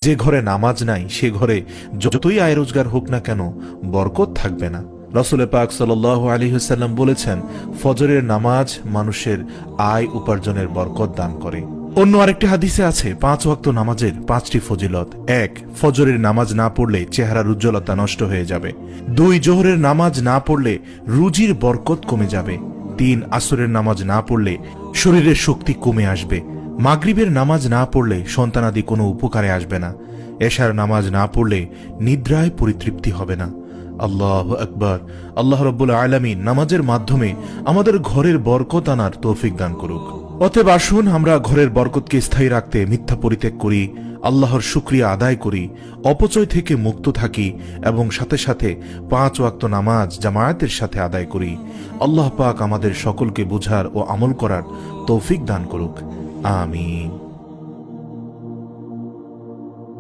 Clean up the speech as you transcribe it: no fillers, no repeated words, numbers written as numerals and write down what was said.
যে ঘরে নামাজ নাই সে ঘরে যতই আয় রোজগার হোক না কেন বরকত থাকবে না। রাসূল পাক সাল্লাল্লাহু আলাইহি ওয়াসাল্লাম বলেছেন, ফজরের নামাজ মানুষের আয় উপার্জনের বরকত দান করে। অন্য আরেকটি হাদিসে আছে 5 ওয়াক্ত নামাজের 5টি ফজিলত। 1, ফজরের নামাজ না পড়লে চেহারার উজ্জ্বলতা নষ্ট হয়ে যাবে। 2, জোহরের নামাজ না পড়লে রুজির বরকত কমে যাবে। 3, আসরের নামাজ না পড়লে শরীরের শক্তি কমে আসবে। মাগরিবের নামাজ না পড়লে সন্তানাদি কোনো উপকারে আসবে না। এশার নামাজ না পড়লে নিদ্রায় পরিতৃপ্তি হবে না। আল্লাহু আকবার। আল্লাহ রাব্বুল আলামিন নামাজের মাধ্যমে আমাদের ঘরের বরকত আনার তৌফিক দান করুক। অতএব আসুন আমরা ঘরের বরকতকে স্থায়ী রাখতে মিথ্যা পরিত্যাগ করি, আল্লাহর শুকরিয়া আদায় করি, অপচয় থেকে মুক্ত থাকি এবং সাথে সাথে 5 ওয়াক্ত নামাজ জামায়াতের সাথে আদায় করি। আল্লাহ পাক আমাদের সকলকে বুঝার ও আমল করার তৌফিক দান করুক। আমিন।